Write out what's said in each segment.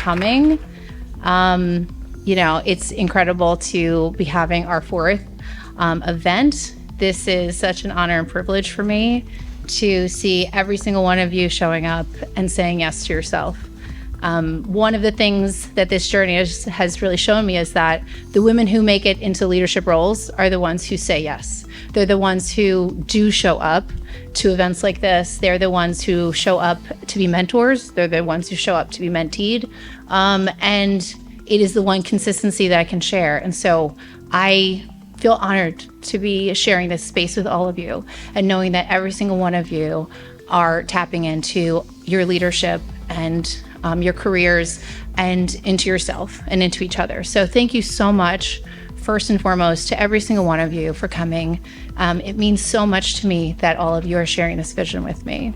coming. It's incredible to be having our fourth event. This is such an honor and privilege for me to see every single one of you showing up and saying yes to yourself. One of the things that this journey has really shown me is that the women who make it into leadership roles are the ones who say yes. They're the ones who do show up to events like this. They're the ones who show up to be mentors. They're the ones who show up to be menteed. And it is the one consistency that I can share. And so I feel honored to be sharing this space with all of you and knowing that every single one of you are tapping into your leadership and your careers and into yourself and into each other. So thank you so much, first and foremost, to every single one of you for coming. It means so much to me that all of you are sharing this vision with me.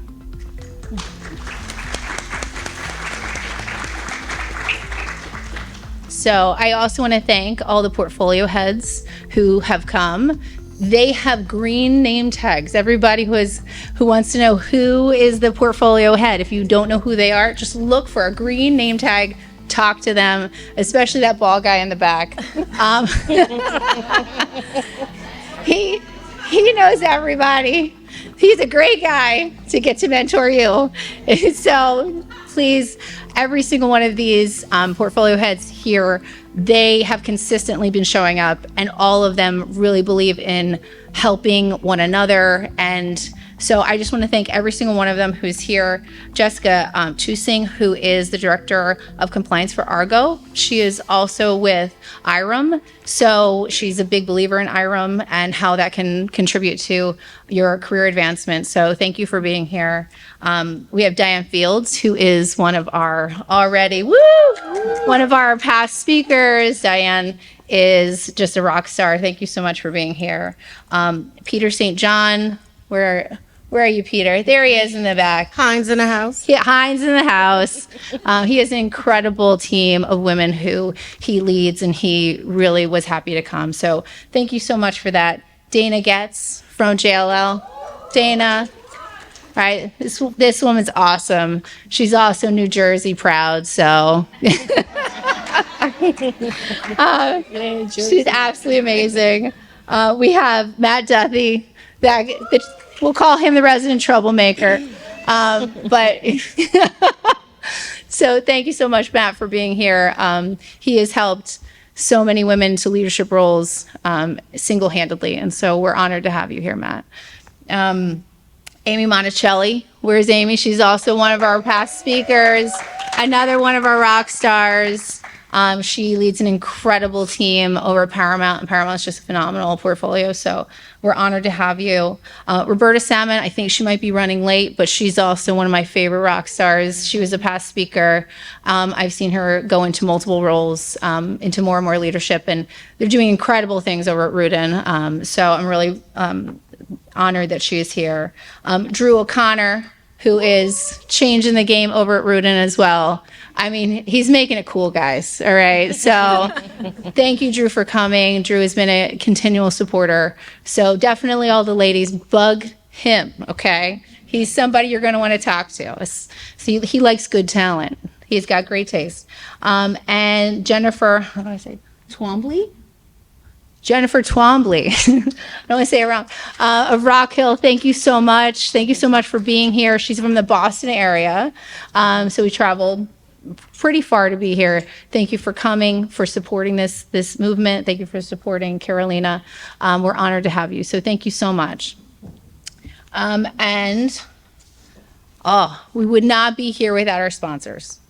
So I also want to thank all the portfolio heads who have come. They have green name tags. Everybody who wants to know who is the portfolio head, if you don't know who they are, just look for a green name tag, talk to them, especially that bald guy in the back. He knows everybody. He's a great guy to get to mentor you. So please, every single one of these portfolio heads here, they have consistently been showing up, and all of them really believe in helping one another. And so I just want to thank every single one of them who's here. Jessica Chusing, who is the Director of Compliance for Argo. She is also with IREM. So she's a big believer in IREM and how that can contribute to your career advancement. So thank you for being here. We have Diane Fields, who is one of our one of our past speakers. Diane is just a rock star. Thank you so much for being here. Peter St. John, where are you, Peter? There he is in the back. Hines in the house. Yeah, Hines in the house. He has an incredible team of women who he leads, and he really was happy to come. So thank you so much for that. Dana Getz from JLL. Dana, right? This woman's awesome. She's also New Jersey proud, so. She's absolutely amazing. We have Matt Duthie. We'll call him the resident troublemaker. But so thank you so much, Matt, for being here. He has helped so many women to leadership roles single-handedly, and so we're honored to have you here, Matt. Amy Monticelli. Where's Amy? She's also one of our past speakers, another one of our rock stars. She leads an incredible team over at Paramount, and Paramount's just a phenomenal portfolio, so we're honored to have you. Roberta Salmon, I think she might be running late, but she's also one of my favorite rock stars. She was a past speaker. I've seen her go into multiple roles, into more and more leadership, and they're doing incredible things over at Rudin, so I'm really honored that she is here. Drew O'Connor, who is changing the game over at Rudin as well. I mean, he's making it cool, guys, all right? So thank you, Drew, for coming. Drew has been a continual supporter. So definitely all the ladies, bug him, okay? He's somebody you're going to want to talk to. So he likes good talent. He's got great taste. And Jennifer, how do I say, Twombly? Jennifer Twombly, I don't want to say it wrong, of Rock Hill, thank you so much. Thank you so much for being here. She's from the Boston area, so we traveled pretty far to be here. Thank you for coming, for supporting this movement. Thank you for supporting Carolina. We're honored to have you, so thank you so much. We would not be here without our sponsors.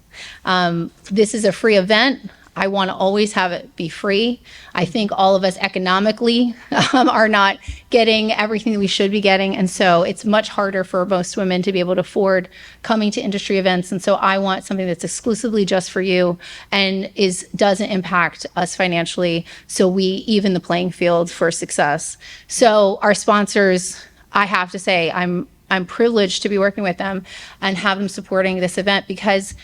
This is a free event. I want to always have it be free. I think all of us economically are not getting everything that we should be getting. And so it's much harder for most women to be able to afford coming to industry events. And so I want something that's exclusively just for you and doesn't impact us financially. So we even the playing field for success. So our sponsors, I have to say, I'm privileged to be working with them and have them supporting this event because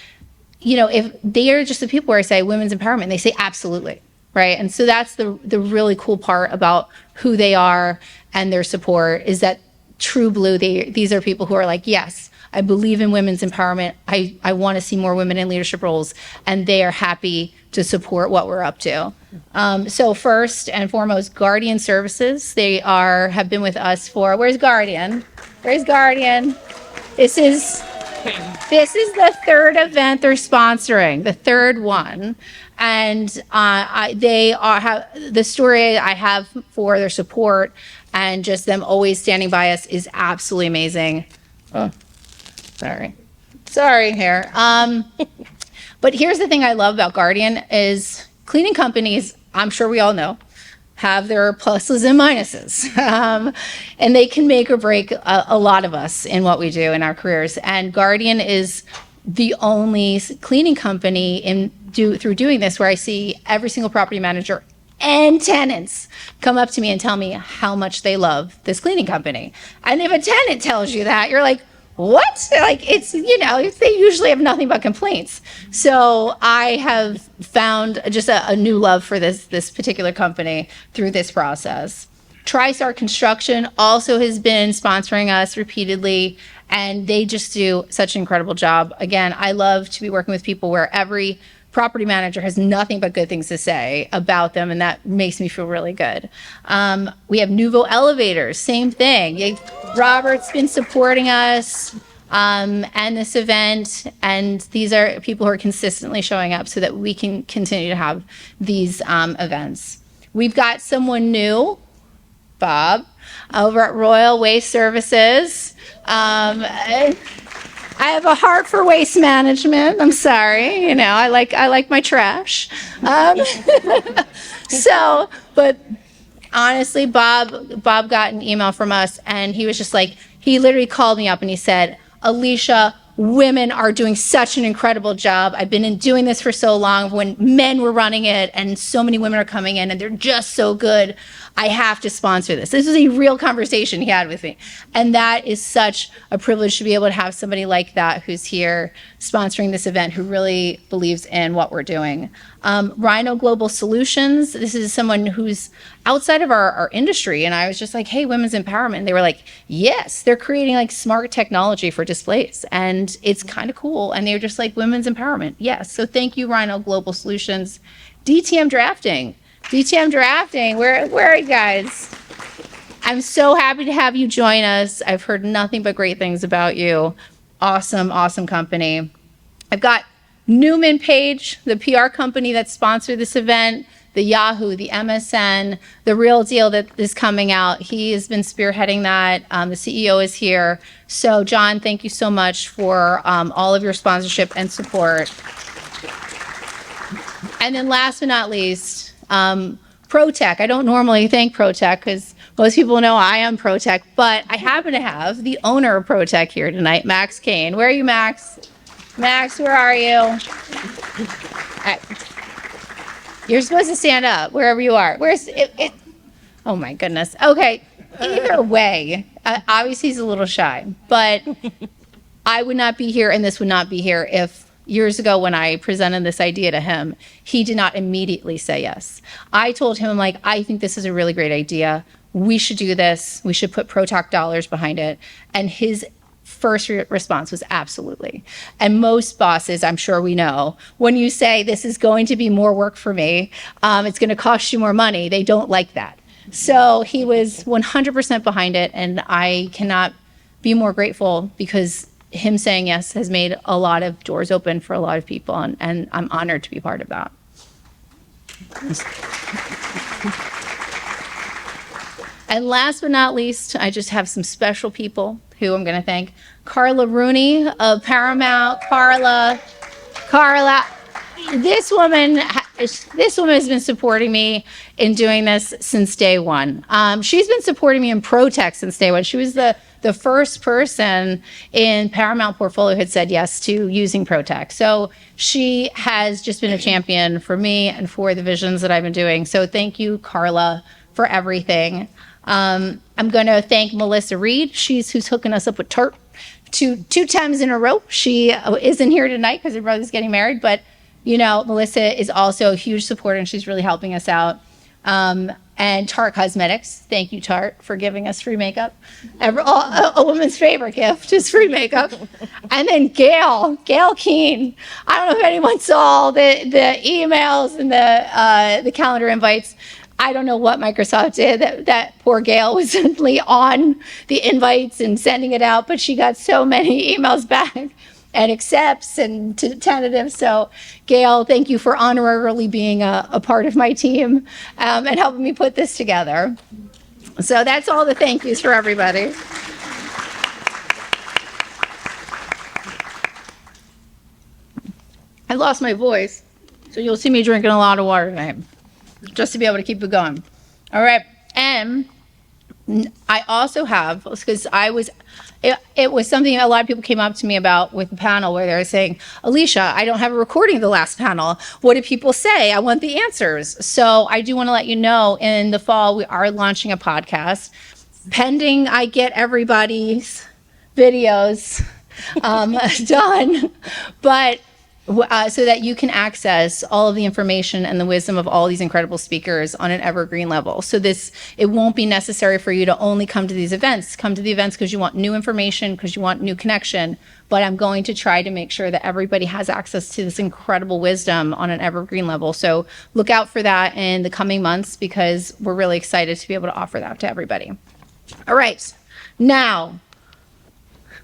if they are just the people where I say women's empowerment, they say absolutely, right? And so that's the really cool part about who they are and their support is that true blue, these are people who are like, yes, I believe in women's empowerment. I want to see more women in leadership roles, and they are happy to support what we're up to. So first and foremost, Guardian Services. They have been with us for, where's Guardian? Where's Guardian? This is the third event they're sponsoring, the third one. And the story I have for their support and just them always standing by us is absolutely amazing. Oh, sorry here. But here's the thing I love about Guardian is cleaning companies, I'm sure we all know, have their pluses and minuses. And they can make or break a lot of us in what we do in our careers. And Guardian is the only cleaning company through doing this where I see every single property manager and tenants come up to me and tell me how much they love this cleaning company. And if a tenant tells you that, you're like, what? Like, it's, they usually have nothing but complaints. So I have found just a new love for this particular company through this process. TriStar Construction also has been sponsoring us repeatedly, and they just do such an incredible job. Again, I love to be working with people where every property manager has nothing but good things to say about them, and that makes me feel really good. We have Nuvo Elevators, same thing. Robert's been supporting us and this event, and these are people who are consistently showing up so that we can continue to have these events. We've got someone new, Bob, over at Royal Waste Services. I have a heart for waste management. I'm sorry, I like my trash. But honestly, Bob got an email from us, and he was just like, he literally called me up and he said, Alecia, women are doing such an incredible job. I've been doing this for so long when men were running it, and so many women are coming in and they're just so good. I have to sponsor this. This is a real conversation he had with me. And that is such a privilege to be able to have somebody like that who's here sponsoring this event, who really believes in what we're doing. Rhino Global Solutions, this is someone who's outside of our industry. And I was just like, hey, women's empowerment. And they were like, yes, they're creating like smart technology for displays. And it's kind of cool. And they were just like, women's empowerment. Yes. So thank you, Rhino Global Solutions. DTM Drafting, where are you guys? I'm so happy to have you join us. I've heard nothing but great things about you. Awesome company. I've got Newman Page, the PR company that sponsored this event, the Yahoo, the MSN, the Real Deal that is coming out. He has been spearheading that. The CEO is here. So John, thank you so much for all of your sponsorship and support. And then last but not least, ProTech. I don't normally thank ProTech because most people know I am ProTech, but I happen to have the owner of ProTech here tonight, Max Kane. Where are you, Max? Max, where are you? You're supposed to stand up wherever you are. Where's it? Oh my goodness. Okay. Either way, obviously he's a little shy, but I would not be here and this would not be here if years ago when I presented this idea to him, he did not immediately say yes. I told him, I think this is a really great idea. We should do this. We should put ProTalk dollars behind it. And his first response was absolutely. And most bosses, I'm sure we know, when you say this is going to be more work for me, it's going to cost you more money, they don't like that. So he was 100% behind it, and I cannot be more grateful because him saying yes has made a lot of doors open for a lot of people, and I'm honored to be part of that. And last but not least, I just have some special people who I'm going to thank. Carla Rooney of Paramount. Carla, this woman has been supporting me in doing this since day one. She's been supporting me in ProTech since day one. She was the first person in Paramount portfolio who had said yes to using ProTech. So she has just been a champion for me and for the visions that I've been doing. So thank you, Carla, for everything. I'm going to thank Melissa Reed. She's who's hooking us up with Turt two times in a row. She isn't here tonight because her brother's getting married, but Melissa is also a huge supporter and she's really helping us out. And and Tarte Cosmetics. Thank you, Tarte, for giving us free makeup. A woman's favorite gift is free makeup. And then Gail Keane. I don't know if anyone saw the emails and the calendar invites. I don't know what Microsoft did. That poor Gail was simply on the invites and sending it out, but she got so many emails back and accepts and tentative. So Gail, thank you for honorarily being a part of my team and helping me put this together. So that's all the thank yous for everybody. I lost my voice, so you'll see me drinking a lot of water tonight, just to be able to keep it going. All right, and I also have, because it was something a lot of people came up to me about with the panel where they were saying, Alecia, I don't have a recording of the last panel. What did people say? I want the answers. So I do want to let you know, in the fall, we are launching a podcast, pending I get everybody's videos done, but so that you can access all of the information and the wisdom of all these incredible speakers on an evergreen level. So it won't be necessary for you to only come to these events. Come to the events because you want new information, because you want new connection. But I'm going to try to make sure that everybody has access to this incredible wisdom on an evergreen level. So look out for that in the coming months, because we're really excited to be able to offer that to everybody. All right. Now,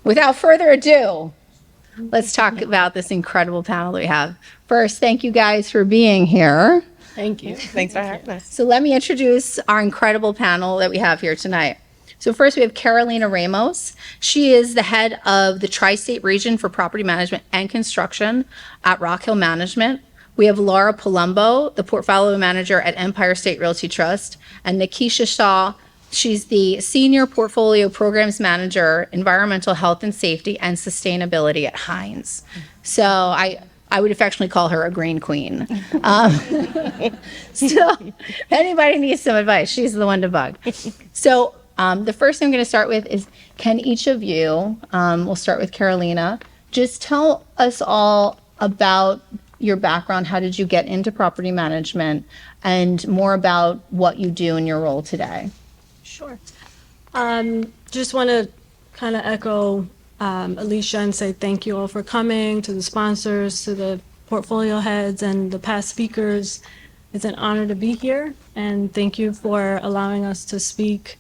without further ado, let's talk about this incredible panel that we have. First, thank you guys for being here. Thank you. Thanks for having us. So let me introduce our incredible panel that we have here tonight. So first we have Carolina Ramos. She is the head of the Tri-State Region for Property Management and Construction at Rock Hill Management. We have Laura Palumbo, the Portfolio Manager at Empire State Realty Trust, and Nikisha Shaw. She's the Senior Portfolio Programs Manager, Environmental Health and Safety and Sustainability at Hines. So I would affectionately call her a green queen. So if anybody needs some advice, she's the one to bug. So the first thing I'm going to start with is, can each of you, we'll start with Carolina, just tell us all about your background. How did you get into property management, and more about what you do in your role today? Sure. Just want to kind of echo Alecia and say thank you all for coming, to the sponsors, to the portfolio heads, and the past speakers. It's an honor to be here, and thank you for allowing us to speak.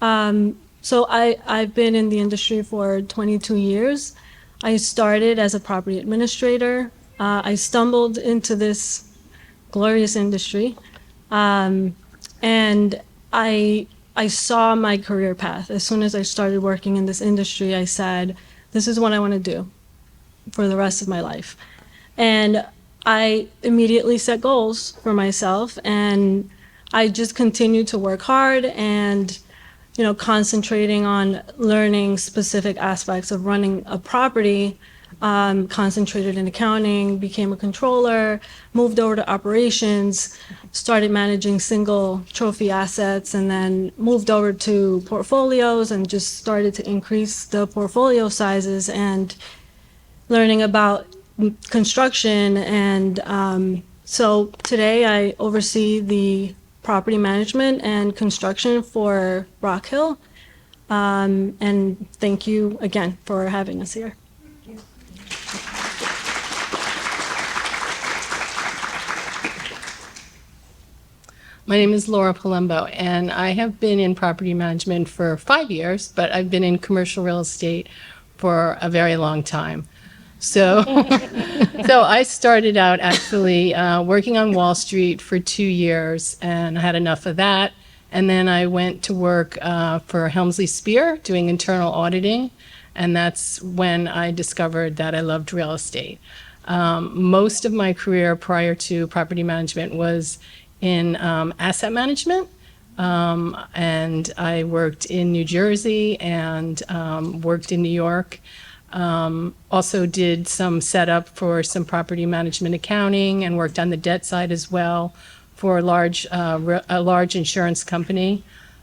So I've been in the industry for 22 years. I started as a property administrator. I stumbled into this glorious industry, and I saw my career path. As soon as I started working in this industry, I said, this is what I want to do for the rest of my life. And I immediately set goals for myself, and I just continued to work hard and, concentrating on learning specific aspects of running a property. Concentrated in accounting, became a controller, moved over to operations, started managing single trophy assets, and then moved over to portfolios and just started to increase the portfolio sizes and learning about construction. And so today I oversee the property management and construction for Rock Hill. And thank you again for having us here. My name is Laura Palumbo, and I have been in property management for 5 years, but I've been in commercial real estate for a very long time. So, so I started out actually working on Wall Street for 2 years, and I had enough of that. And then I went to work for Helmsley Spear doing internal auditing, and that's when I discovered that I loved real estate. Most of my career prior to property management was in asset management, and I worked in New Jersey and worked in New York. Also did some setup for some property management accounting and worked on the debt side as well for a large insurance company.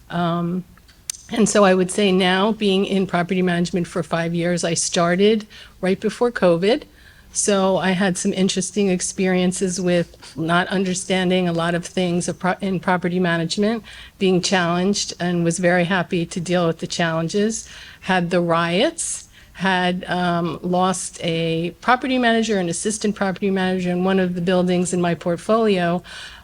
And so I would say now, being in property management for 5 years, I started right before COVID. So I had some interesting experiences with not understanding a lot of things in property management, being challenged, and was very happy to deal with the challenges. Had the riots, had lost a property manager, an assistant property manager in one of the buildings in my portfolio,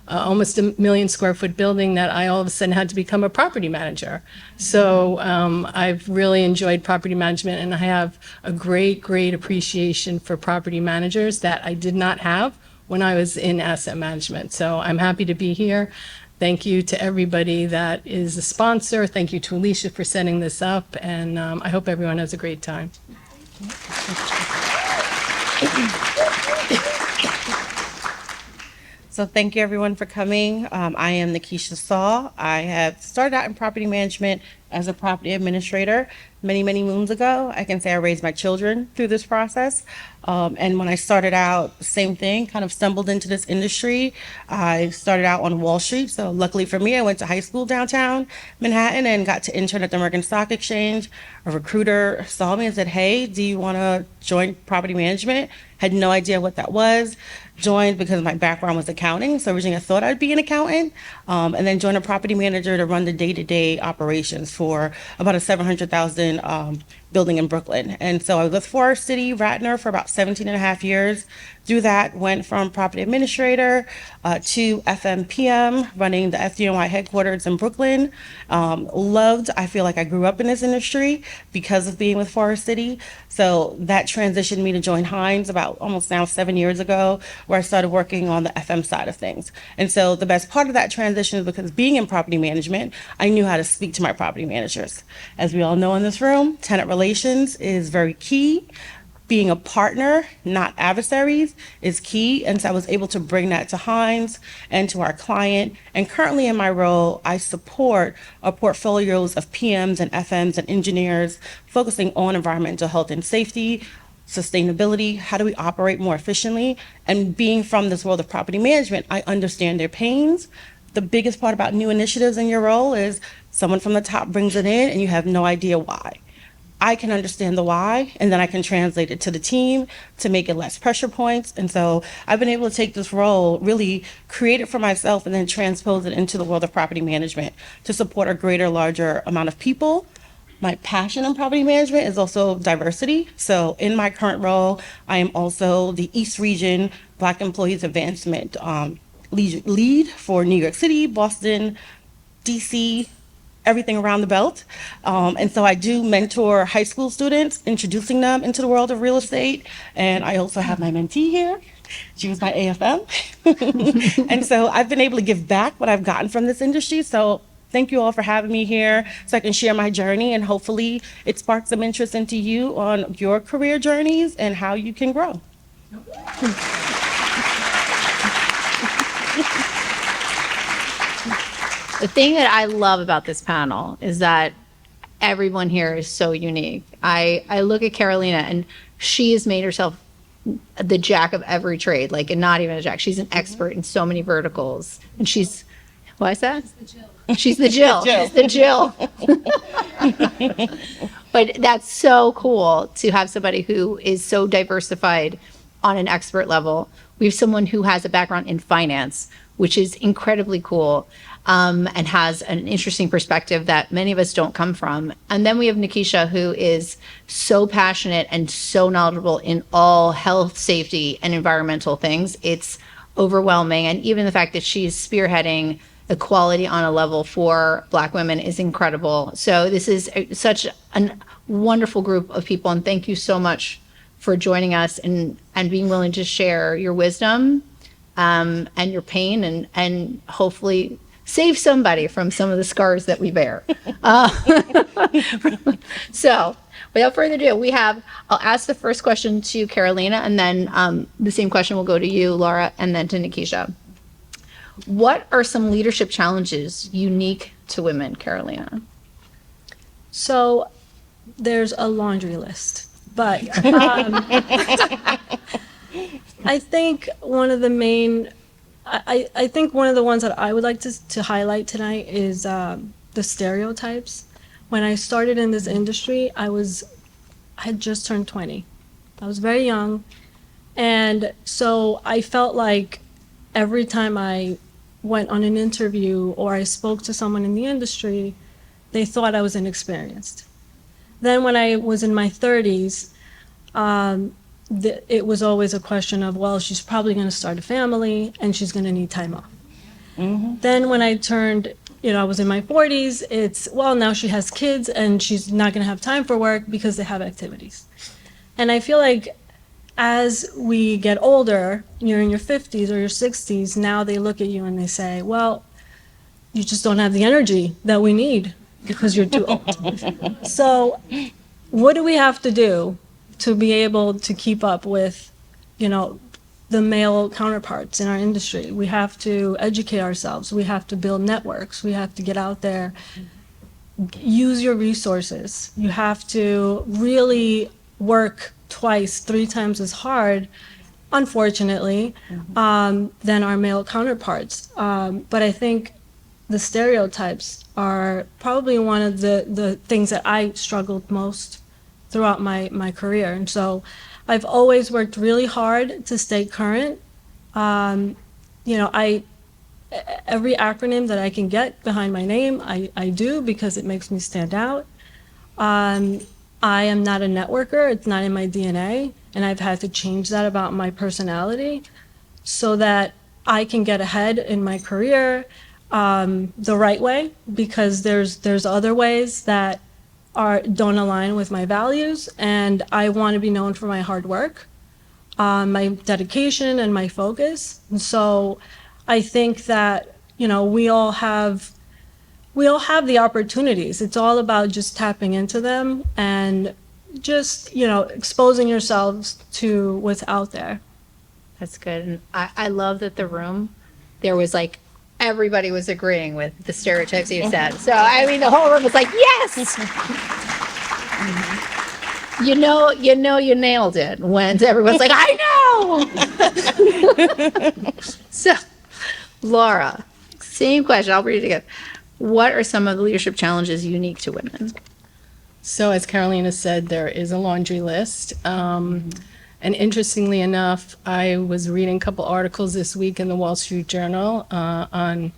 almost 1 million square foot building that I all of a sudden had to become a property manager. So I've really enjoyed property management, and I have a great, great appreciation for property managers that I did not have when I was in asset management. So I'm happy to be here. Thank you to everybody that is a sponsor. Thank you to Alecia for setting this up, and I hope everyone has a great time. So thank you everyone for coming. I am Nikisha Saw. I have started out in property management as a property administrator many, many moons ago. I can say I raised my children through this process. And when I started out, same thing, kind of stumbled into this industry. I started out on Wall Street. So luckily for me, I went to high school downtown Manhattan and got to intern at the American Stock Exchange. A recruiter saw me and said, "Hey, do you want to join property management?" Had no idea what that was. Joined because my background was accounting. So originally I thought I'd be an accountant, and then joined a property manager to run the day-to-day operations for about a 700,000 building in Brooklyn. And so I was with Forest City, Ratner for about 17 and a half years. Through that, went from property administrator to FMPM, running the FDNY headquarters in Brooklyn. I feel like I grew up in this industry because of being with Forest City. So that transitioned me to join Hines about almost now 7 years ago, where I started working on the FM side of things. And so the best part of that transition is because being in property management, I knew how to speak to my property managers. As we all know in this room, tenant relations is very key. Being a partner, not adversaries, is key. And so I was able to bring that to Hines and to our client. And currently in my role, I support our portfolios of PMs and FMs and engineers focusing on environmental health and safety, sustainability, how do we operate more efficiently? And being from this world of property management, I understand their pains. The biggest part about new initiatives in your role is someone from the top brings it in and you have no idea why. I can understand the why, and then I can translate it to the team to make it less pressure points. And so I've been able to take this role, really create it for myself, and then transpose it into the world of property management to support a greater, larger amount of people. My passion in property management is also diversity. So in my current role, I am also the East Region Black Employees Advancement lead for New York City, Boston, DC, everything around the belt. And so I do mentor high school students, introducing them into the world of real estate. And I also have my mentee here. She was my AFM. And so I've been able to give back what I've gotten from this industry. So thank you all for having me here so I can share my journey, and hopefully it sparks some interest into you on your career journeys and how you can grow. The thing that I love about this panel is that everyone here is so unique. I look at Carolina, and she has made herself the jack of every trade, like, and not even a jack. She's an expert in so many verticals. And she's, what is that? She's the Jill. She's the Jill. But that's so cool to have somebody who is so diversified on an expert level. We have someone who has a background in finance, which is incredibly cool, and has an interesting perspective that many of us don't come from. And then we have Nikisha, who is so passionate and so knowledgeable in all health, safety, and environmental things. It's overwhelming. And even the fact that she's spearheading equality on a level for Black women is incredible. So this is such a wonderful group of people. And thank you so much for joining us and being willing to share your wisdom and your pain, and hopefully save somebody from some of the scars that we bear. So without further ado, I'll ask the first question to Carolina, and then the same question will go to you, Laura, and then to Nikisha. What are some leadership challenges unique to women, Carolina? So there's a laundry list, but I think one of the main, I think one of the ones that I would like to highlight tonight is the stereotypes. When I started in this industry, I had just turned 20. I was very young, And so I felt like every time I went on an interview or I spoke to someone in the industry, they thought I was inexperienced. Then when I was in my 30s, it was always a question of, well, she's probably going to start a family and she's going to need time off. Then when I turned, I was in my 40s, it's, well, now she has kids and she's not going to have time for work because they have activities. And I feel like as we get older, you're in your 50s or your 60s, now they look at you and they say, well, you just don't have the energy that we need because you're too old. So what do we have to do to be able to keep up with, the male counterparts in our industry? We have to educate ourselves. We have to build networks. We have to get out there, use your resources. You have to really work twice, 3 times as hard, unfortunately, than our male counterparts. But I think the stereotypes are probably one of the things that I struggled most throughout my career. And so I've always worked really hard to stay current. Every acronym that I can get behind my name, I do because it makes me stand out. I am not a networker. It's not in my DNA. And I've had to change that about my personality so that I can get ahead in my career the right way, because there's other ways that don't align with my values. And I want to be known for my hard work, my dedication, and my focus. And so I think that, we all have the opportunities. It's all about just tapping into them and just, exposing yourselves to what's out there. That's good. And I love that the room, there was like, everybody was agreeing with the stereotypes you said. So, I mean, the whole room was like, yes! You nailed it when everyone's like, I know! So, Laura, same question. I'll read it again. What are some of the leadership challenges unique to women? So as Carolina said, there is a laundry list. And interestingly enough, I was reading a couple articles this week in the Wall Street Journal on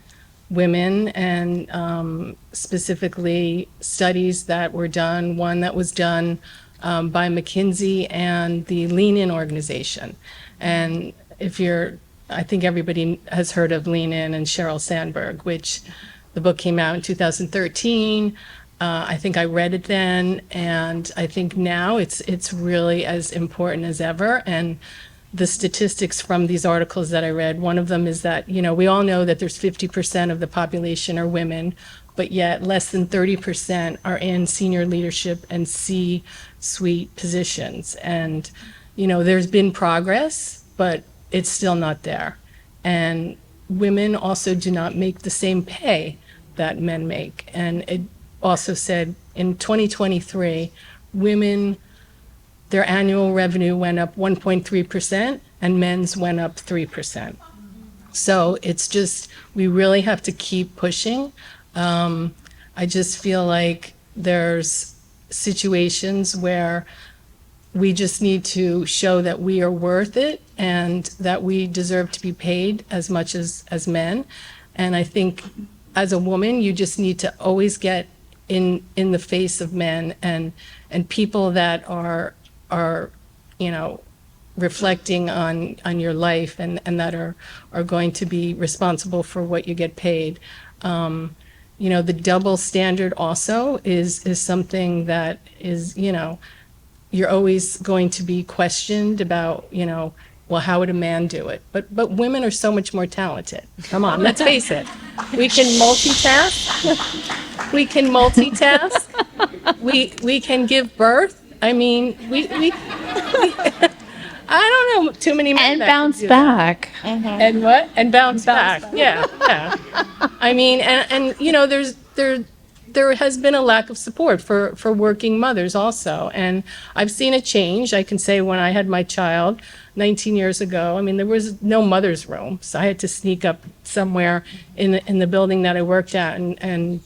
women and specifically studies that were done. One that was done by McKinsey and the Lean In organization. And I think everybody has heard of Lean In and Sheryl Sandberg, which the book came out in 2013. I think I read it then, and I think now it's really as important as ever. And the statistics from these articles that I read, one of them is that, we all know that there's 50% of the population are women, but yet less than 30% are in senior leadership and C-suite positions. And, there's been progress, but it's still not there. And women also do not make the same pay that men make. And it also said in 2023, women, their annual revenue went up 1.3% and men's went up 3%. So it's just, we really have to keep pushing. I just feel like there's situations where we just need to show that we are worth it and that we deserve to be paid as much as men. And I think as a woman, you just need to always get in the face of men and people that are reflecting on your life and that are going to be responsible for what you get paid. The double standard also is something that is, you're always going to be questioned about, well, how would a man do it? But women are so much more talented. Come on, let's face it. We can multitask. We can multitask. We can give birth. I mean, we I don't know too many men And that bounce can do that. back. And what? And bounce back. Yeah. I mean, and there has been a lack of support for working mothers also. And I've seen a change. I can say when I had my child 19 years ago, I mean, there was no mother's room. So I had to sneak up somewhere in the building that I worked at and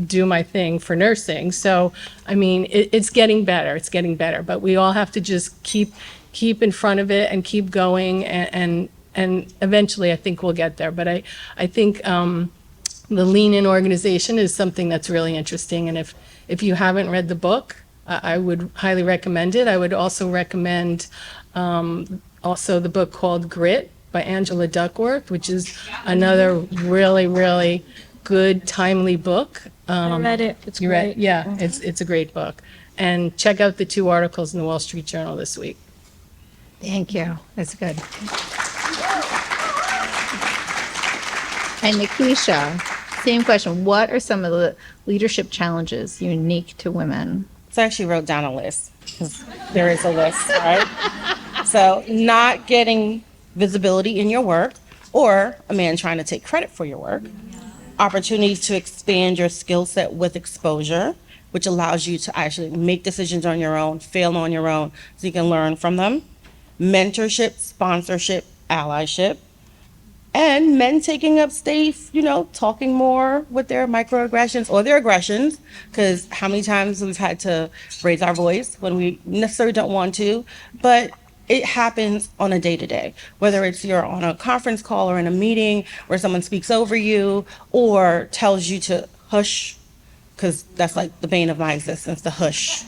do my thing for nursing. So, I mean, it's getting better. It's getting better. But we all have to just keep in front of it and keep going, and eventually I think we'll get there. But I think the Lean In organization is something that's really interesting. And if you haven't read the book, I would highly recommend it. I would also recommend also the book called Grit by Angela Duckworth, which is another really, really good, timely book. I read it. It's You great. read? Yeah, it's a great book. And check out the 2 articles in the Wall Street Journal this week. Thank you. That's good. And Nikisha, same question. What are some of the leadership challenges unique to women? So I actually wrote down a list because there is a list, right? So not getting visibility in your work or a man trying to take credit for your work. Opportunities to expand your skill set with exposure, which allows you to actually make decisions on your own, fail on your own, so you can learn from them. Mentorship, sponsorship, allyship. And men taking up space, talking more with their microaggressions or their aggressions, because how many times we've had to raise our voice when we necessarily don't want to, but it happens on a day-to-day, whether it's you're on a conference call or in a meeting where someone speaks over you or tells you to hush, because that's like the bane of my existence, the hush.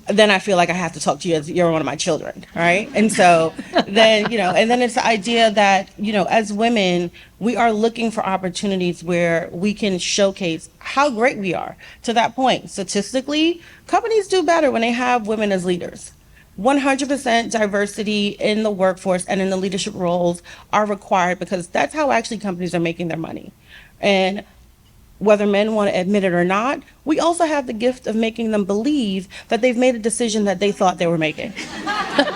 Then I feel like I have to talk to you as you're one of my children, right? And so then, and then it's the idea that, as women, we are looking for opportunities where we can showcase how great we are. To that point, statistically, companies do better when they have women as leaders. 100% diversity in the workforce and in the leadership roles are required because that's how actually companies are making their money. And whether men want to admit it or not, we also have the gift of making them believe that they've made a decision that they thought they were making.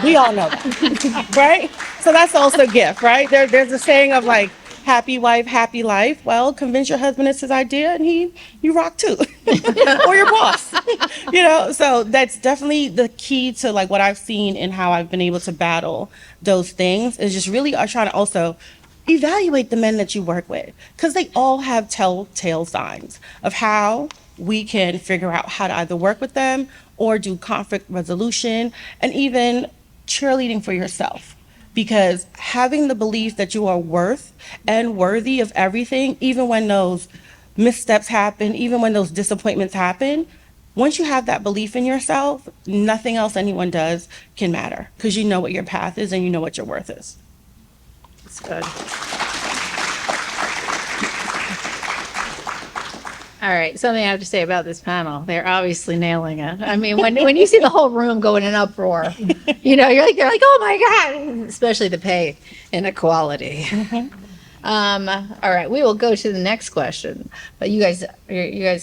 We all know that, right? So that's also a gift, right? There's a saying of like, happy wife, happy life. Well, convince your husband it's his idea and you rock too. Or your boss. So that's definitely the key to like what I've seen and how I've been able to battle those things is just really trying to also evaluate the men that you work with, because they all have telltale signs of how we can figure out how to either work with them or do conflict resolution and even cheerleading for yourself. Because having the belief that you are worth and worthy of everything, even when those missteps happen, even when those disappointments happen, once you have that belief in yourself, nothing else anyone does can matter because you know what your path is and you know what your worth is. That's good. All right, something I have to say about this panel. They're obviously nailing it. I mean, when you see the whole room go in an uproar, they're like, oh my God, especially the pay inequality. All right, we will go to the next question. But you guys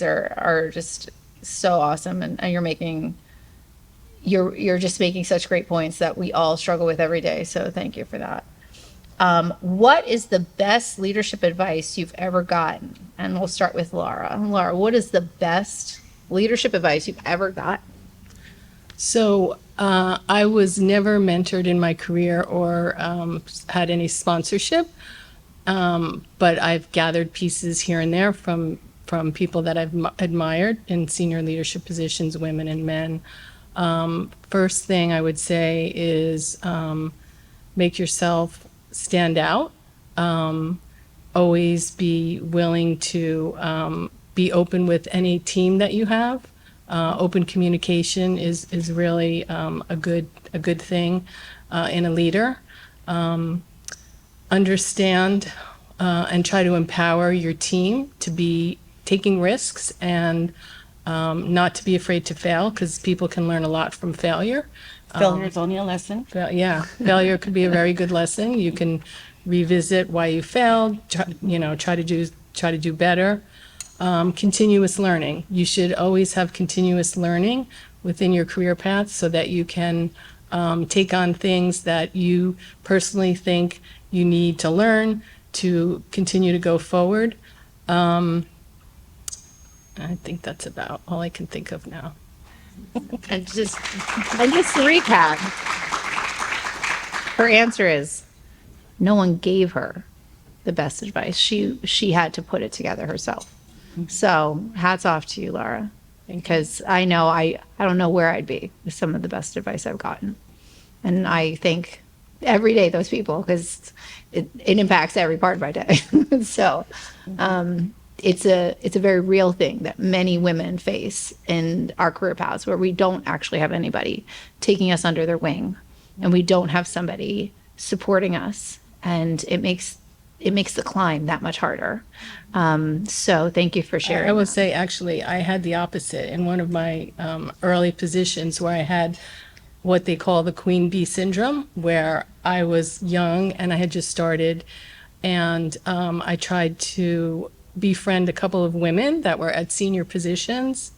are just so awesome, and you're just making such great points that we all struggle with every day. So thank you for that. What is the best leadership advice you've ever gotten? And we'll start with Laura. Laura, what is the best leadership advice you've ever gotten? So I was never mentored in my career or had any sponsorship, but I've gathered pieces here and there from people that I've admired in senior leadership positions, women and men. First thing I would say is make yourself stand out. Always be willing to be open with any team that you have. Open communication is really a good thing in a leader. Understand and try to empower your team to be taking risks and not to be afraid to fail, because people can learn a lot from failure. Failure is only a lesson. Failure could be a very good lesson. You can revisit why you failed. Try to do better. Continuous learning. You should always have continuous learning within your career path so that you can take on things that you personally think you need to learn to continue to go forward. I think that's about all I can think of now. And just to recap, her answer is no one gave her the best advice. She had to put it together herself. So hats off to you, Laura, because I know I don't know where I'd be with some of the best advice I've gotten. And I thank every day those people because it impacts every part of my day. So it's a very real thing that many women face in our career paths where we don't actually have anybody taking us under their wing and we don't have somebody supporting us, and it makes the climb that much harder. So thank you for sharing. I will that. say, actually, I had the opposite in one of my early positions where I had what they call the queen bee syndrome, where I was young and I had just started, and I tried to befriend a couple of women that were at senior positions.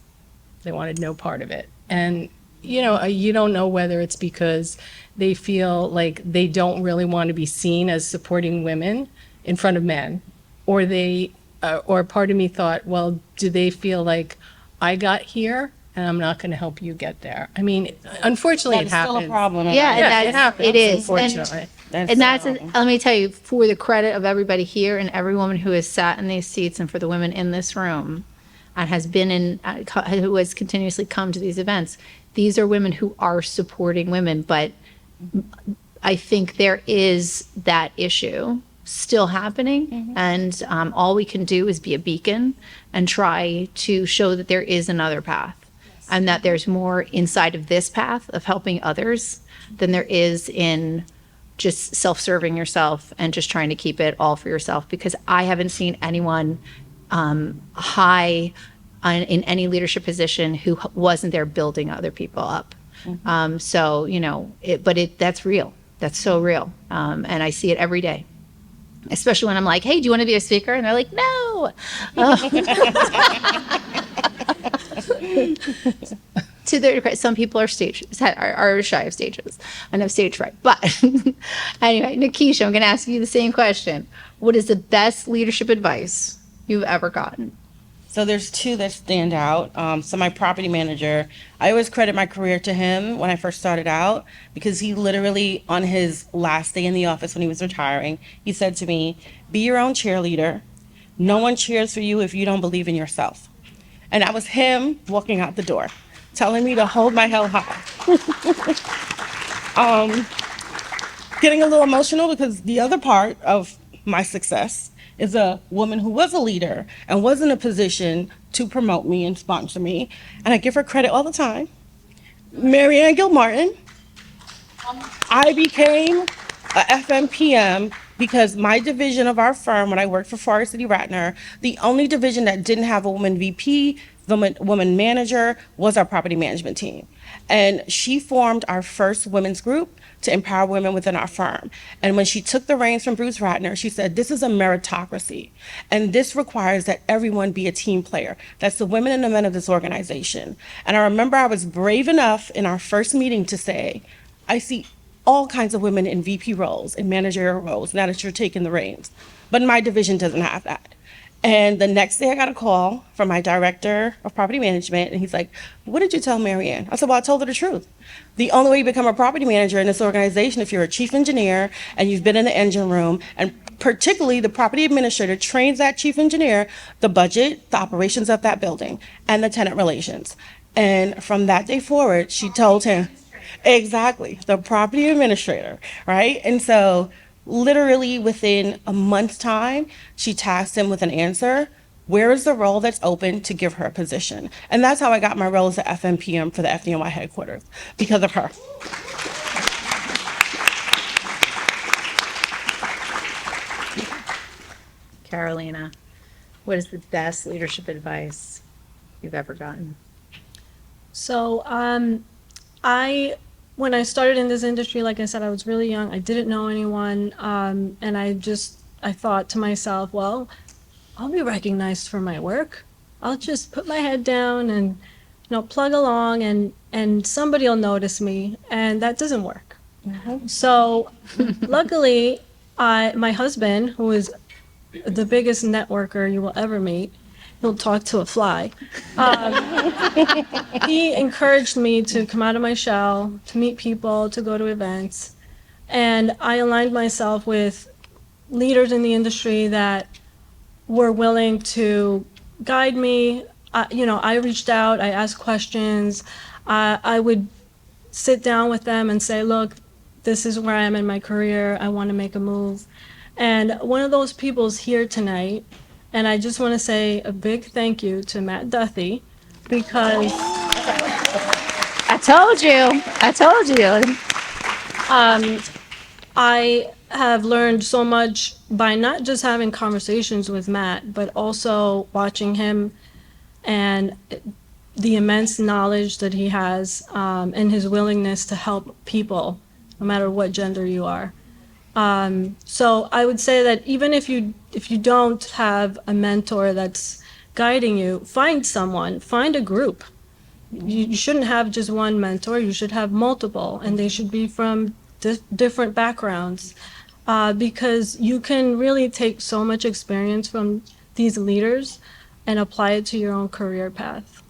They wanted no part of it. And, you don't know whether it's because they feel like they don't really want to be seen as supporting women in front of men, or or part of me thought, well, do they feel like I got here and I'm not going to help you get there? I mean, unfortunately, That's it happens. still a problem. Yeah, and Yeah, that's, it happens, it is. unfortunately. And that's, let me tell you, for the credit of everybody here and every woman who has sat in these seats, and for the women in this room and has been in, who has continuously come to these events, these are women who are supporting women. But I think there is that issue still happening. And all we can do is be a beacon and try to show that there is another path. And that there's more inside of this path of helping others than there is in just self-serving yourself and just trying to keep it all for yourself. Because I haven't seen anyone high in any leadership position who wasn't there building other people up. So, that's real. That's so real. And I see it every day. Especially when I'm like, hey, do you want to be a speaker? And they're like, no. To their credit, some people are shy of stages and have stage fright. But anyway, Nikisha, I'm going to ask you the same question. What is the best leadership advice you've ever gotten? So there's two that stand out. So my property manager, I always credit my career to him when I first started out, because he literally, on his last day in the office when he was retiring, he said to me, be your own cheerleader. No one cheers for you if you don't believe in yourself. And that was him walking out the door, telling me to hold my head high. Getting a little emotional because the other part of my success is a woman who was a leader and was in a position to promote me and sponsor me. And I give her credit all the time. Marianne Gilmartin. I became a FMPM because my division of our firm, when I worked for Forest City Ratner, the only division that didn't have a woman VP, woman manager, was our property management team. And she formed our first women's group to empower women within our firm. And when she took the reins from Bruce Ratner, she said, this is a meritocracy. And this requires that everyone be a team player. That's the women and the men of this organization. And I remember I was brave enough in our first meeting to say, I see all kinds of women in VP roles, in managerial roles, now that you're taking the reins. But my division doesn't have that. And the next day I got a call from my director of property management, and he's like, what did you tell Marianne? I said, well, I told her the truth. The only way you become a property manager in this organization, if you're a chief engineer and you've been in the engine room, and particularly the property administrator trains that chief engineer, the budget, the operations of that building, and the tenant relations. And from that day forward, she told him, exactly, the property administrator, right? And so literally within a month's time, she tasked him with an answer. Where is the role that's open to give her a position? And that's how I got my role as the FMPM for the FDNY headquarters, because of her. Carolina, what is the best leadership advice you've ever gotten? So, when I started in this industry, like I said, I was really young. I didn't know anyone. And I thought to myself, well, I'll be recognized for my work. I'll just put my head down and, plug along and somebody will notice me. And that doesn't work. So luckily, my husband, who is the biggest networker you will ever meet, he'll talk to a fly. He encouraged me to come out of my shell, to meet people, to go to events. And I aligned myself with leaders in the industry that were willing to guide me. I reached out, I asked questions. I would sit down with them and say, look, this is where I am in my career. I want to make a move. And one of those people is here tonight. And I just want to say a big thank you to Matt Duthie because I told you. I told you. I have learned so much by not just having conversations with Matt, but also watching him and the immense knowledge that he has, and his willingness to help people, no matter what gender you are. So I would say that even if you don't have a mentor that's guiding you, find someone, find a group. You shouldn't have just one mentor. You should have multiple, and they should be from different backgrounds, because you can really take so much experience from these leaders and apply it to your own career path.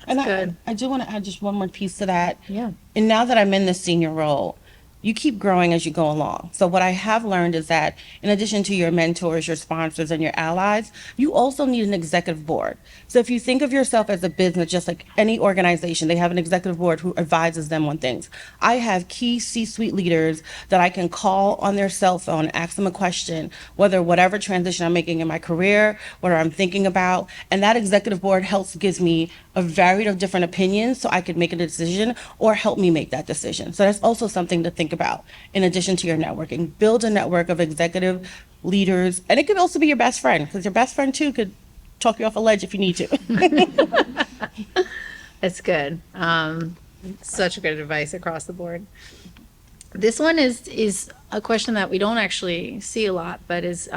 And good. I do want to add just one more piece to that. Yeah. And now that I'm in the senior role, you keep growing as you go along. So what I have learned is that in addition to your mentors, your sponsors, and your allies, you also need an executive board. So if you think of yourself as a business, just like any organization, they have an executive board who advises them on things. I have key C-suite leaders that I can call on their cell phone, ask them a question, whatever transition I'm making in my career, what I'm thinking about, and that executive board gives me a variety of different opinions so I could make a decision or help me make that decision. So that's also something to think about in addition to your networking. Build a network of executive leaders, and it could also be your best friend, because your best friend too could talk you off a ledge if you need to. It's good. Such good advice across the board. This one is a question that we don't actually see a lot, but is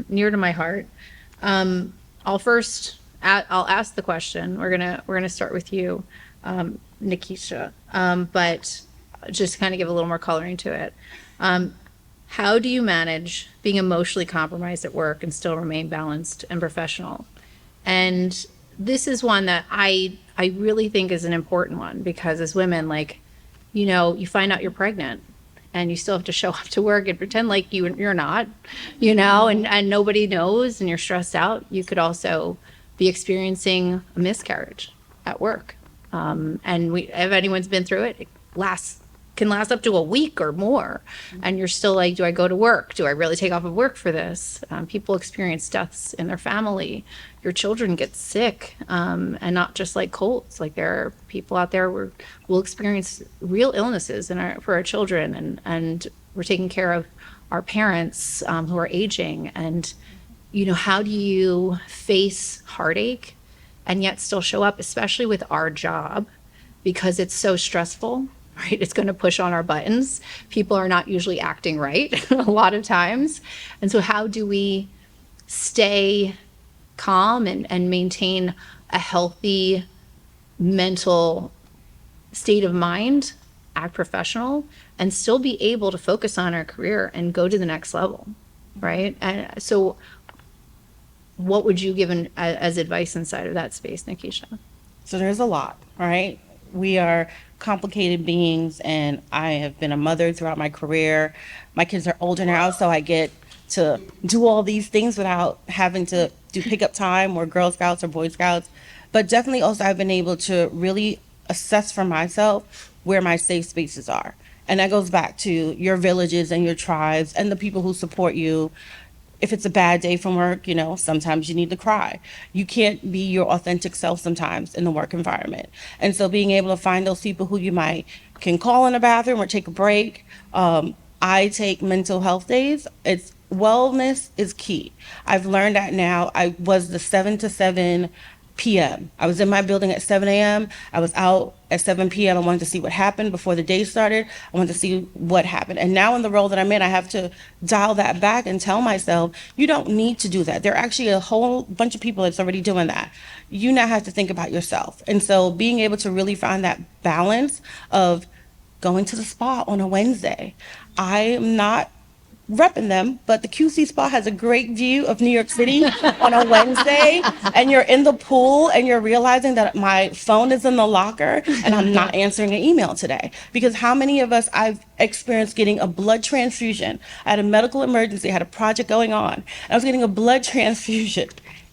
near to my heart. I'll ask the question. We're gonna start with you, Nikisha, but just kind of give a little more coloring to it. How do you manage being emotionally compromised at work and still remain balanced and professional? And this is one that I really think is an important one, because as women, you find out you're pregnant and you still have to show up to work and pretend like you're not, and nobody knows, and you're stressed out. You could also be experiencing a miscarriage at work. And if anyone's been through it, can last up to a week or more. And you're still like, do I go to work? Do I really take off of work for this? People experience deaths in their family. Your children get sick, and not just like colds. Like, there are people out there who will experience real illnesses for our children, and we're taking care of our parents who are aging. And how do you face heartache and yet still show up, especially with our job, because it's so stressful, right? It's going to push on our buttons. People are not usually acting right a lot of times. And so how do we stay calm and maintain a healthy mental state of mind, act professional, and still be able to focus on our career and go to the next level, right? And so what would you give as advice inside of that space, Nikisha? So there's a lot, right? We are complicated beings, and I have been a mother throughout my career. My kids are older now, so I get to do all these things without having to do pickup time or Girl Scouts or Boy Scouts. But definitely also I've been able to really assess for myself where my safe spaces are. And that goes back to your villages and your tribes and the people who support you. If it's a bad day from work, sometimes you need to cry. You can't be your authentic self sometimes in the work environment. And so being able to find those people who you can call in the bathroom or take a break. I take mental health days. Wellness is key. I've learned that now. I was the 7 to 7 p.m. I was in my building at 7 a.m. I was out at 7 p.m. I wanted to see what happened before the day started. I wanted to see what happened. And now in the role that I'm in, I have to dial that back and tell myself, you don't need to do that. There are actually a whole bunch of people that's already doing that. You now have to think about yourself. And so being able to really find that balance of going to the spa on a Wednesday. I am not repping them, but the QC Spa has a great view of New York City on a Wednesday, and you're in the pool and you're realizing that my phone is in the locker and I'm not answering an email today. Because how many of us, I've experienced getting a blood transfusion. I had a medical emergency, I had a project going on, and I was getting a blood transfusion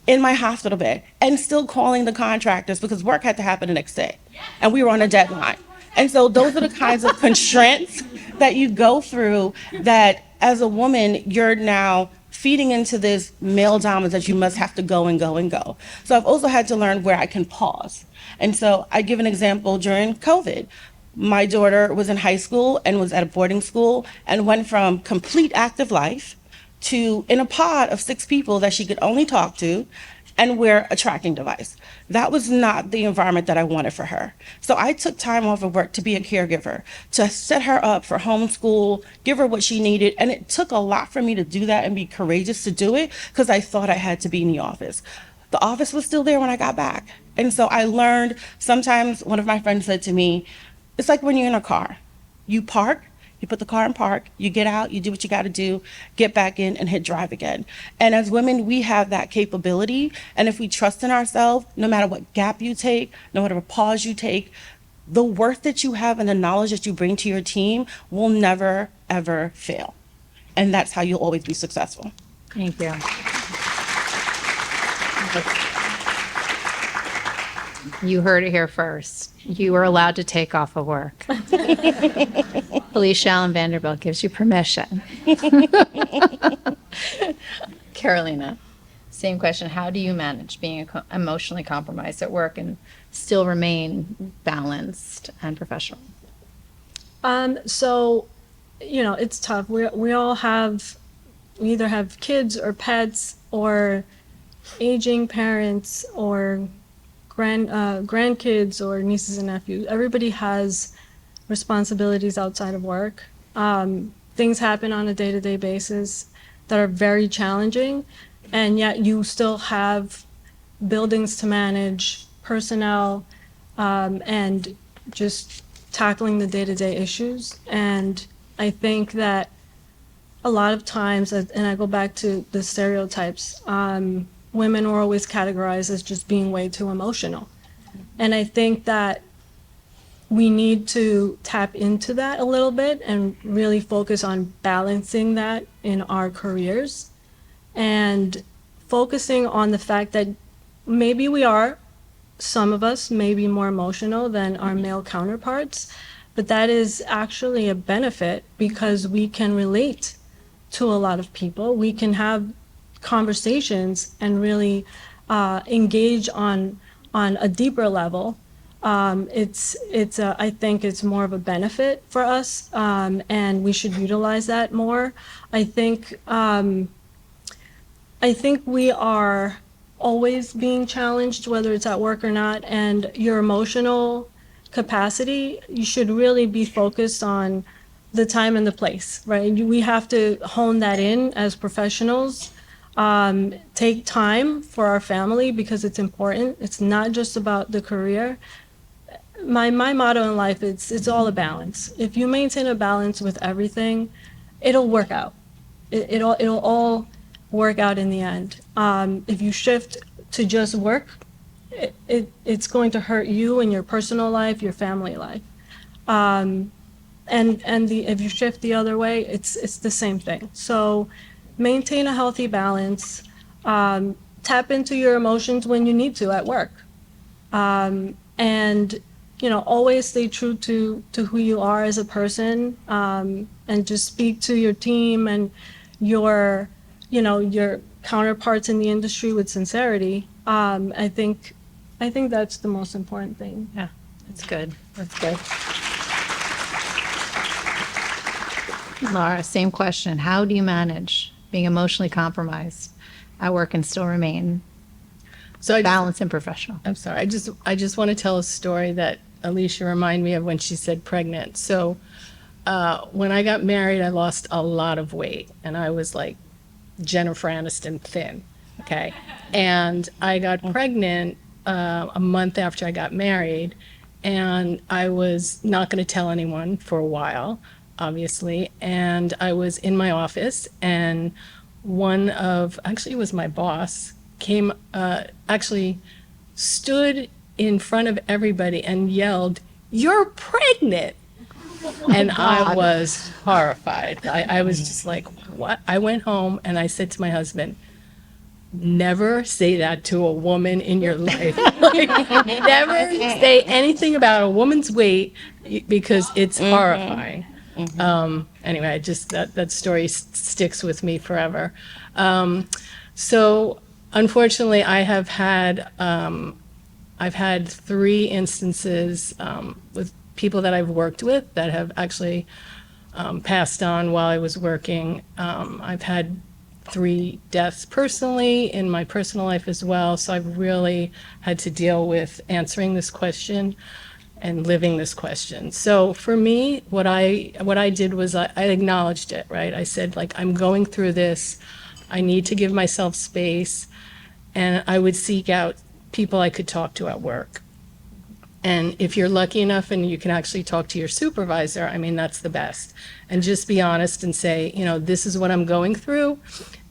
in my hospital bed and still calling the contractors because work had to happen the next day. And we were on a deadline. And so those are the kinds of constraints that you go through that as a woman, you're now feeding into this male dominance that you must have to go and go and go. So I've also had to learn where I can pause. And so I give an example during COVID. My daughter was in high school and was at a boarding school and went from complete active life to in a pod of 6 people that she could only talk to and wear a tracking device. That was not the environment that I wanted for her. So I took time off of work to be a caregiver, to set her up for homeschool, give her what she needed. And it took a lot for me to do that and be courageous to do it because I thought I had to be in the office. The office was still there when I got back. And so I learned, sometimes one of my friends said to me, it's like when you're in a car. You park, you put the car in park, you get out, you do what you got to do, get back in and hit drive again. And as women, we have that capability. And if we trust in ourselves, no matter what gap you take, no matter what pause you take, the worth that you have and the knowledge that you bring to your team will never, ever fail. And that's how you'll always be successful. Thank you. You heard it here first. You are allowed to take off of work. Alecia Allan-Vanderbilt gives you permission. Carolina, same question. How do you manage being emotionally compromised at work and still remain balanced and professional? So, it's tough. We either have kids or pets or aging parents or grandkids or nieces and nephews. Everybody has responsibilities outside of work. Things happen on a day-to-day basis that are very challenging, and yet you still have buildings to manage, personnel, and just tackling the day-to-day issues. And I think that a lot of times, and I go back to the stereotypes, women were always categorized as just being way too emotional. And I think that we need to tap into that a little bit and really focus on balancing that in our careers and focusing on the fact that maybe some of us may be more emotional than our male counterparts, but that is actually a benefit because we can relate to a lot of people. We can have conversations and really engage on a deeper level. I think it's more of a benefit for us, and we should utilize that more. I think we are always being challenged, whether it's at work or not, and your emotional capacity, you should really be focused on the time and the place, right? We have to hone that in as professionals. Take time for our family because it's important. It's not just about the career. My motto in life is it's all a balance. If you maintain a balance with everything, it'll work out. It'll all work out in the end. If you shift to just work, it's going to hurt you in your personal life, your family life. If you shift the other way, it's the same thing. So maintain a healthy balance. Tap into your emotions when you need to at work. And always stay true to who you are as a person, and just speak to your team and your counterparts in the industry with sincerity. I think that's the most important thing. Yeah, that's good. That's good. Laura, same question. How do you manage being emotionally compromised at work and still remain balanced and professional? I'm sorry. I just want to tell a story that Alecia reminded me of when she said pregnant. So when I got married, I lost a lot of weight, and I was like Jennifer Aniston thin. Okay, and I got pregnant a month after I got married, and I was not going to tell anyone for a while, obviously. And I was in my office, and it was my boss, came, stood in front of everybody and yelled, "You're pregnant!" And I was horrified. I was just like, what? I went home and I said to my husband, never say that to a woman in your life. Like, never say anything about a woman's weight because it's horrifying. Anyway, I just that story sticks with me forever. So unfortunately, I've had 3 instances with people that I've worked with that have actually passed on while I was working. I've had 3 deaths personally in my personal life as well. So I've really had to deal with answering this question and living this question. So for me, what I did was I acknowledged it, right? I said, like, I'm going through this. I need to give myself space. And I would seek out people I could talk to at work. And if you're lucky enough and you can actually talk to your supervisor, I mean, that's the best. And just be honest and say, you know, this is what I'm going through.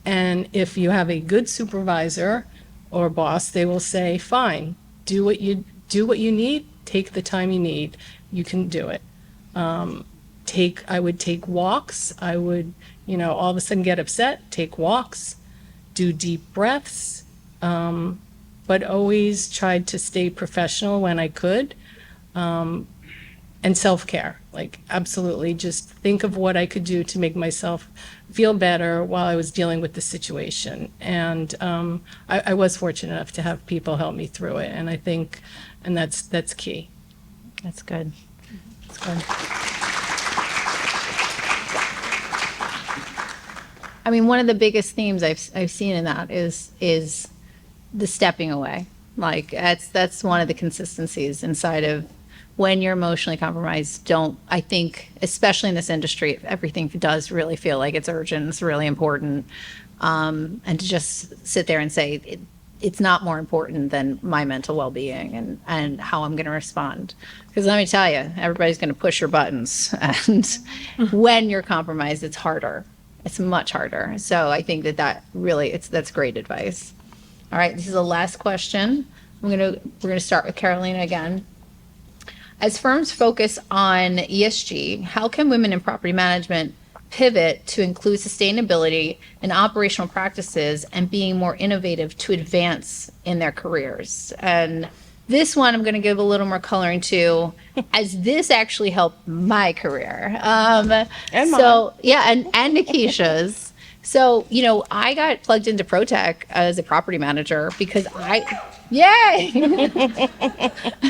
And if you have a good supervisor or boss, they will say, fine, do what you need, take the time you need, you can do it. I would take walks. I would, you know, all of a sudden get upset, take walks, do deep breaths, but always tried to stay professional when I could. And self-care, like, absolutely just think of what I could do to make myself feel better while I was dealing with the situation. And I was fortunate enough to have people help me through it. And I think, and that's key. That's good. That's good. I mean, one of the biggest themes I've seen in that is the stepping away. Like, that's one of the consistencies inside of when you're emotionally compromised. I think, especially in this industry, everything does really feel like it's urgent, it's really important. And to just sit there and say, it's not more important than my mental well-being and how I'm going to respond. Because let me tell you, everybody's going to push your buttons. And when you're compromised, it's harder. It's much harder. So I think that really, that's great advice. All right, this is the last question. We're gonna start with Carolina again. As firms focus on ESG, how can women in property management pivot to include sustainability in operational practices and being more innovative to advance in their careers? And this one I'm going to give a little more coloring to, as this actually helped my career. And mine. So yeah, and Nikisha's. So, you know, I got plugged into ProTech as a property manager because yay!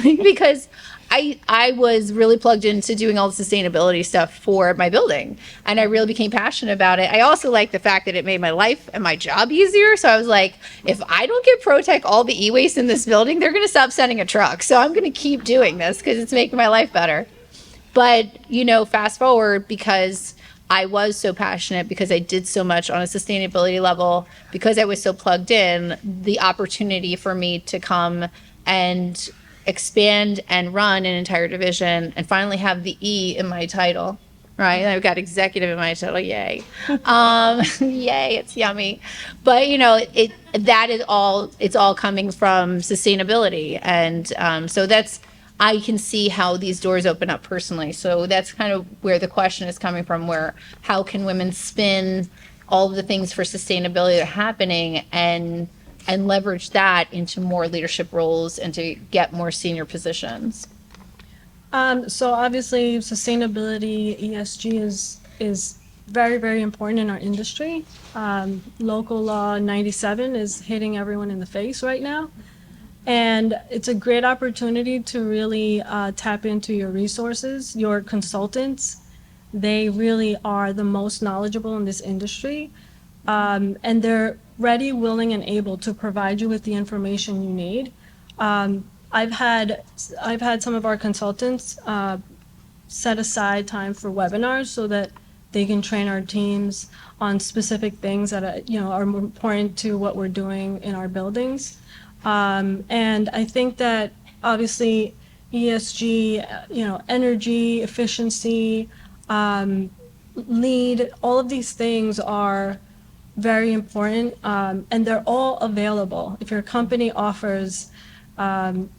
Because I was really plugged into doing all the sustainability stuff for my building, and I really became passionate about it. I also like the fact that it made my life and my job easier. So I was like, if I don't get ProTech all the e-waste in this building, they're going to stop sending a truck. So I'm going to keep doing this because it's making my life better. But, you know, fast forward, because I was so passionate, because I did so much on a sustainability level, because I was so plugged in, the opportunity for me to come and expand and run an entire division and finally have the E in my title, right? I've got executive in my title, yay. Yay, it's yummy. But, you know, it's all coming from sustainability. And so I can see how these doors open up personally. So that's kind of where the question is coming from, where how can women spin all of the things for sustainability that are happening and leverage that into more leadership roles and to get more senior positions? So obviously sustainability, ESG is very, very important in our industry. Local law 97 is hitting everyone in the face right now. And it's a great opportunity to really tap into your resources, your consultants. They really are the most knowledgeable in this industry. And they're ready, willing, and able to provide you with the information you need. I've had some of our consultants set aside time for webinars so that they can train our teams on specific things that are important to what we're doing in our buildings. And I think that obviously ESG, energy efficiency, LEED, all of these things are very important, and they're all available. If your company offers an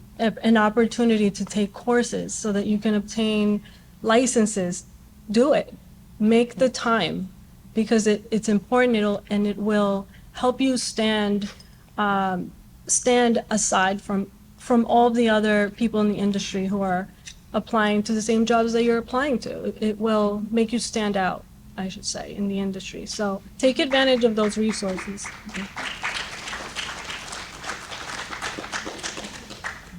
opportunity to take courses so that you can obtain licenses, do it. Make the time, because it's important, it will help you stand aside from all the other people in the industry who are applying to the same jobs that you're applying to. It will make you stand out, I should say, in the industry. So take advantage of those resources.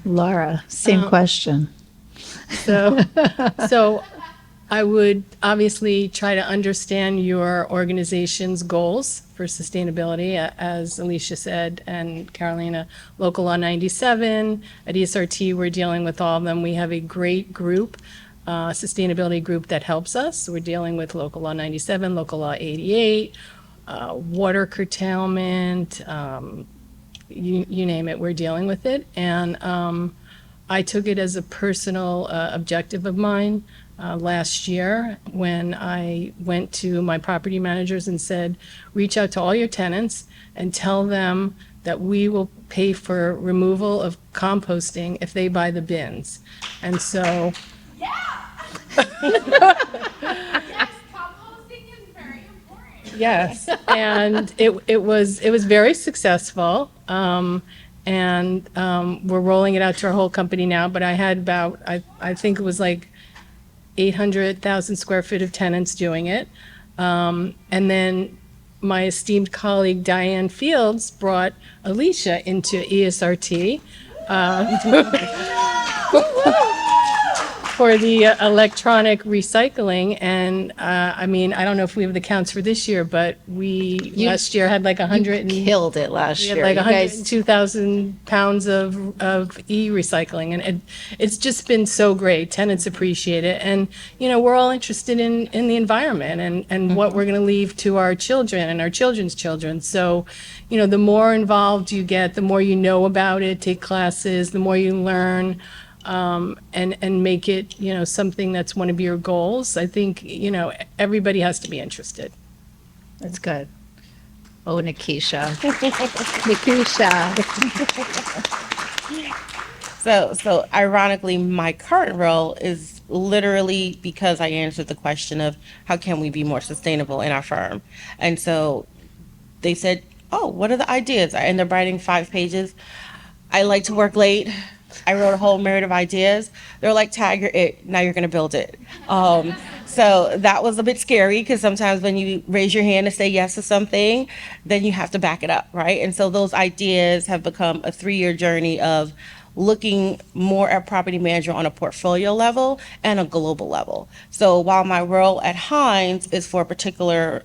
Laura, same question. So I would obviously try to understand your organization's goals for sustainability, as Alecia said, and Carolina, Local Law 97. At ESRT, we're dealing with all of them. We have a great group, sustainability group that helps us. We're dealing with Local Law 97, Local Law 88, water curtailment, you name it, we're dealing with it. And I took it as a personal objective of mine last year when I went to my property managers and said, reach out to all your tenants and tell them that we will pay for removal of composting if they buy the bins. And so yes, and it was very successful, and we're rolling it out to our whole company now. But I had about I think it was like 800,000 square feet of tenants doing it, and then my esteemed colleague Diane Fields brought Alecia into ESRT. For the electronic recycling, and I mean, I don't know if we have the counts for this year, but we last year had like 100 and Killed it last we had year. like You guys- 102,000 pounds of e-recycling, and it's just been so great. Tenants appreciate it, and we're all interested in the environment and what we're going to leave to our children and our children's children. So, the more involved you get, the more you know about it. Take classes, the more you learn. And make it, something that's one of your goals. I think, everybody has to be interested. That's good. Oh, Nikisha. Nikisha. So ironically, my current role is literally because I answered the question of how can we be more sustainable in our firm. And so they said, oh, what are the ideas? I ended up writing 5 pages. I like to work late. I wrote a whole myriad of ideas. They're like, tag your it, now you're going to build it. So that was a bit scary because sometimes when you raise your hand to say yes to something, then you have to back it up, right? And so those ideas have become a 3-year journey of looking more at property management on a portfolio level and a global level. So while my role at Hines is for a particular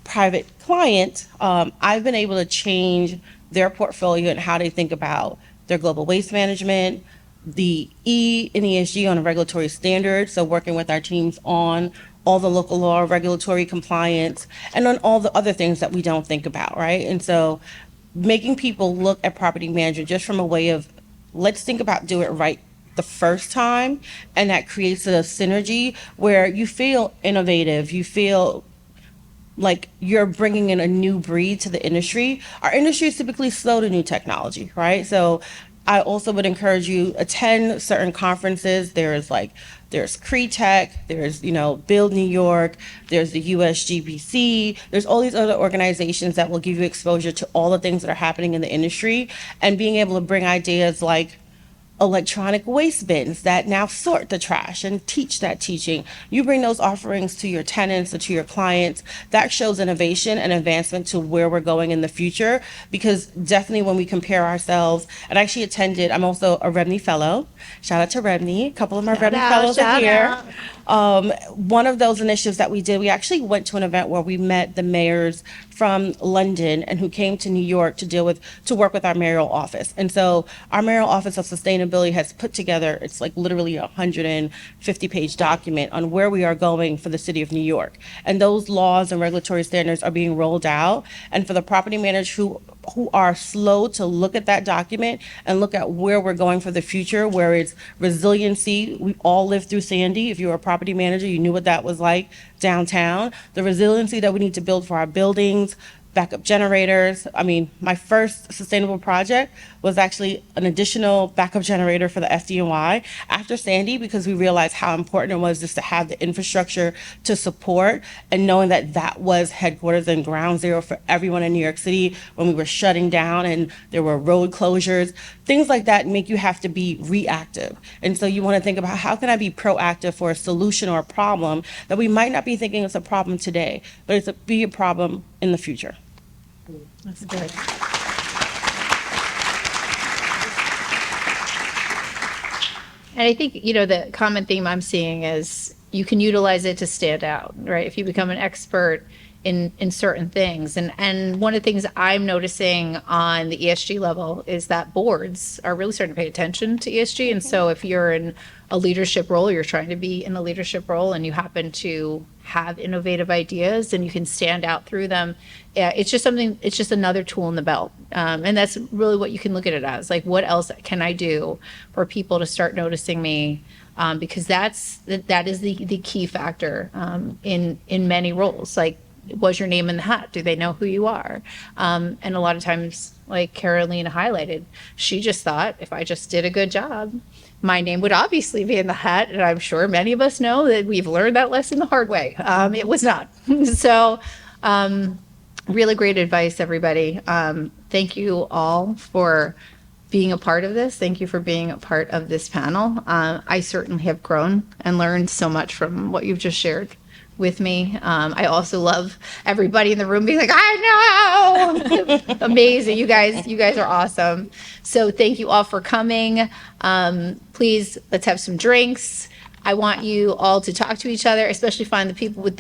private client, I've been able to change their portfolio and how they think about their global waste management, the E and ESG on a regulatory standard, so working with our teams on all the local law, regulatory compliance, and on all the other things that we don't think about, right? And so making people look at property management just from a way of, let's think about do it right the first time, and that creates a synergy where you feel innovative, you feel like you're bringing in a new breed to the industry. Our industry is typically slow to new technology, right? So I also would encourage you attend certain conferences. There's CRETech, there's, Build New York, there's the USGBC, there's all these other organizations that will give you exposure to all the things that are happening in the industry, and being able to bring ideas like electronic waste bins that now sort the trash and teach that teaching. You bring those offerings to your tenants or to your clients. That shows innovation and advancement to where we're going in the future, because definitely when we compare ourselves, and I actually attended, I'm also a REBNY fellow. Shout out to REBNY. A couple of my REBNY fellows are here. One of those initiatives that we did, we actually went to an event where we met the mayors from London and who came to New York to work with our mayoral office. And so our mayoral office of sustainability has put together, it's like literally a 150-page document on where we are going for the city of New York. And those laws and regulatory standards are being rolled out. And for the property managers who are slow to look at that document and look at where we're going for the future, where it's resiliency. We all lived through Sandy. If you were a property manager, you knew what that was like downtown. The resiliency that we need to build for our buildings, backup generators. I mean, my first sustainable project was actually an additional backup generator for the FDNY after Sandy, because we realized how important it was just to have the infrastructure to support, and knowing that that was headquarters and ground zero for everyone in New York City when we were shutting down and there were road closures. Things like that make you have to be reactive. And so you want to think about, how can I be proactive for a solution or a problem that we might not be thinking is a problem today, but it's be a problem in the future. That's good. And I think, the common theme I'm seeing is you can utilize it to stand out, right? If you become an expert in certain things. And one of the things I'm noticing on the ESG level is that boards are really starting to pay attention to ESG. And so if you're in a leadership role, you're trying to be in a leadership role, and you happen to have innovative ideas and you can stand out through them, it's just another tool in the belt. And that's really what you can look at it as. Like, what else can I do for people to start noticing me? Because that is the key factor in many roles. Like, was your name in the hat? Do they know who you are? And a lot of times, like Carolina highlighted, she just thought, if I just did a good job, my name would obviously be in the hat. And I'm sure many of us know that we've learned that lesson the hard way. It was not. So really great advice, everybody. Thank you all for being a part of this. Thank you for being a part of this panel. I certainly have grown and learned so much from what you've just shared with me. I also love everybody in the room being like, I know. Amazing. You guys are awesome. So thank you all for coming. Please, let's have some drinks. I want you all to talk to each other, especially find the people with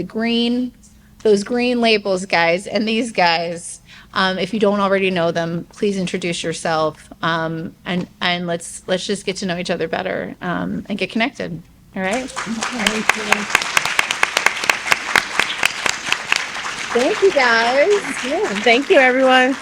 those green labels, guys, and these guys. If you don't already know them, please introduce yourself, and let's just get to know each other better, and get connected. All right. Thank you, guys. Thank you, everyone.